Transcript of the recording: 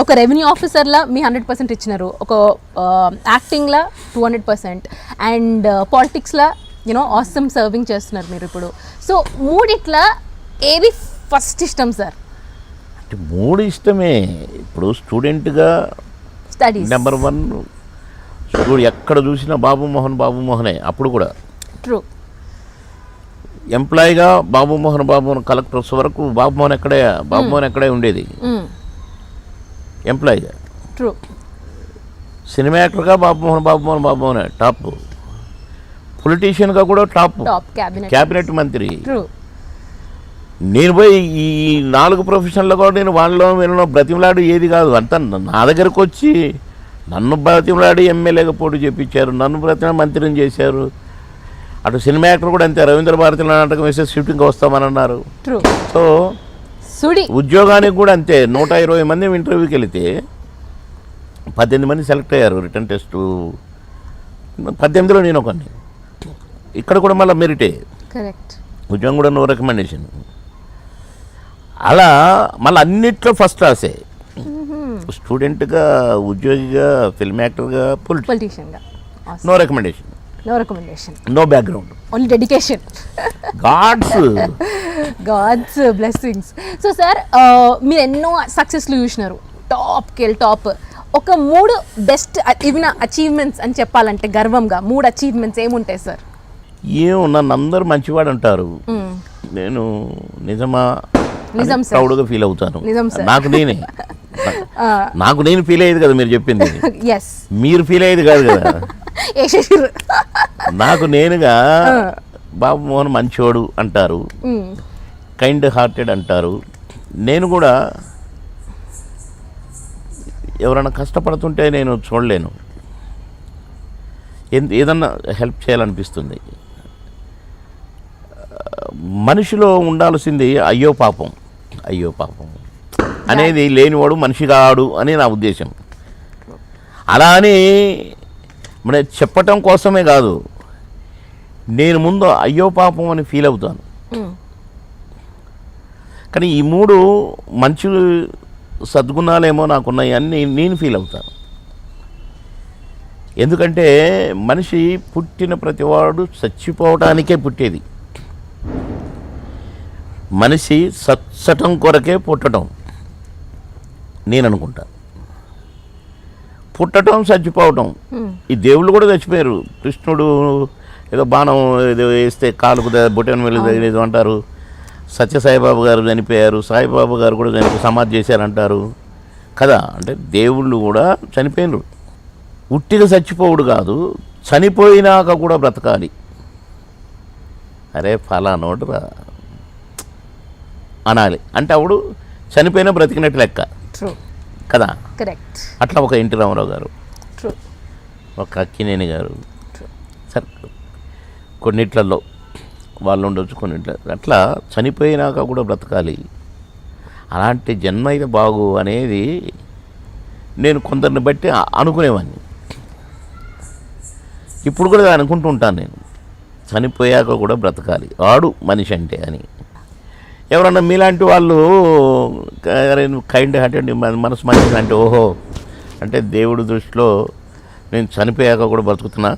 ఒక రెవెన్యూ ఆఫీసర్లా మీ 100% ఇచ్చినారు, ఒక యాక్టింగ్లా 200%, అండ్ పాలిటిక్స్లా ఆసమ్ సర్వింగ్ చేస్తున్నారు మీరు ఇప్పుడు. సో మూడిట్లా ఏది ఫస్ట్ ఇష్టం సార్? అంటే మూడు ఇష్టమే. ఇప్పుడు స్టూడెంట్గా స్టడీస్ నెంబర్ 1 ఎక్కడ చూసినా బాబు మోహనే. అప్పుడు కూడా ట్రూ. ఎంప్లాయీగా బాబు మోహన్ కలెక్టర్స్ వరకు బాబు మోహన్ ఎక్కడే ఉండేది ఎంప్లాయీగా. ట్రూ. సినిమా యాక్టర్గా బాబు మోహన్ టాప్. పొలిటీషియన్గా కూడా టాప్, క్యాబినెట్ మంత్రి. నేను పోయి ఈ 4 ప్రొఫెషన్లో కూడా నేను వీళ్ళలో బ్రతిమలాడు ఏది కాదు. అంతా నా దగ్గరకు వచ్చి నన్ను బ్రతిమలాడి ఎమ్మెల్యేగా పోటీ చేయించారు, నన్ను మంత్రిని చేశారు. అటు సినిమా యాక్టర్ కూడా అంతే. రవీంద్ర భారతి నాటకం వేసే షూటింగ్ వస్తామని అన్నారు. సో ఉద్యోగానికి కూడా అంతే. 120 మంది ఇంటర్వ్యూకి వెళితే 18 మంది సెలెక్ట్ అయ్యారు. రిటర్న్ టెస్ట్ 18లో నేను ఒకరిని. ఇక్కడ కూడా మళ్ళీ మెరిటే, ఉద్యోగం కూడా నో రికమెండేషన్. అలా మళ్ళీ అన్నిట్లో ఫస్ట్ క్లాసే. స్టూడెంట్గా, ఉద్యోగిగా, ఫిల్మ్ యాక్టర్గా, పొలిటీషియన్గా no recommendation, no background, only dedication, God's blessings. So sir మీరు ఎన్నో సక్సెస్లు చూసినారు, టాప్. ఒక 3 బెస్ట్ అచీవ్మెంట్స్ అని చెప్పాలంటే గర్వంగా 3 అచీవ్మెంట్స్ ఏముంటాయి సార్? నన్ను అందరూ మంచివాడు అంటారు. నేను నిజం ప్రౌడ్గా ఫీల్ అవుతాను. నాకు నేను ఫీల్ అయ్యేది కదా మీరు చెప్పింది. మీరు ఫీల్ అయ్యేది కాదు కదా. నాకు నేనుగా బాబు మోహన్ మంచివాడు అంటారు, కైండ్ హార్టెడ్ అంటారు. నేను కూడా ఎవరైనా కష్టపడుతుంటే నేను చూడలేను, ఏదన్నా హెల్ప్ చేయాలనిపిస్తుంది. మనిషిలో ఉండాల్సింది అయ్యో పాపం అనేది లేనివాడు మనిషి కాడు అని నా ఉద్దేశం. అలా అని మన చెప్పటం కోసమే కాదు, నేను ముందు అయ్యో పాపం అని ఫీల్ అవుతాను. కానీ ఈ 3 మంచి సద్గుణాలేమో నాకున్నాయి అని నేను ఫీల్ అవుతాను. ఎందుకంటే మనిషి పుట్టిన ప్రతివాడు చచ్చిపోవడానికే పుట్టేది. మనిషి సచ్చటం కొరకే పుట్టడం నేను అనుకుంటా. పుట్టడం, చచ్చిపోవటం. ఈ దేవుళ్ళు కూడా చచ్చిపోయారు. కృష్ణుడు ఏదో బాణం ఏదో వేస్తే కాలుకు బొటన్ వెళ్ళి ఏదో అంటారు. సత్యసాయిబాబు గారు చనిపోయారు, సాయిబాబా గారు కూడా సమాధి చేశారంటారు కదా. అంటే దేవుళ్ళు కూడా చనిపోయినరు. ఉట్టిగా చచ్చిపోవుడు కాదు, చనిపోయినాక కూడా బ్రతకాలి. అరే ఫలానోడు రా అనాలి. అంటే అప్పుడు చనిపోయినా బ్రతికినట్టు లెక్క కదా. అట్లా ఒక ఎన్టీ రామారావు గారు, ఒక అక్కినేని గారు, సరే కొన్నిట్లలో వాళ్ళు ఉండొచ్చు, కొన్నిట్లో అట్లా చనిపోయినాక కూడా బ్రతకాలి. అలాంటి జన్మ అయితే బాగు అనేది నేను కొందరిని బట్టి అనుకునేవాడిని. ఇప్పుడు కూడా అనుకుంటూ ఉంటాను, నేను చనిపోయాక కూడా బ్రతకాలి వాడు మనిషి అంటే అని. ఎవరన్నా మీలాంటి వాళ్ళు కైండ్ హార్టెడ్ మనసు మంచిది అంటే ఓహో అంటే దేవుడి దృష్టిలో నేను చనిపోయాక కూడా బ్రతుకుతున్నా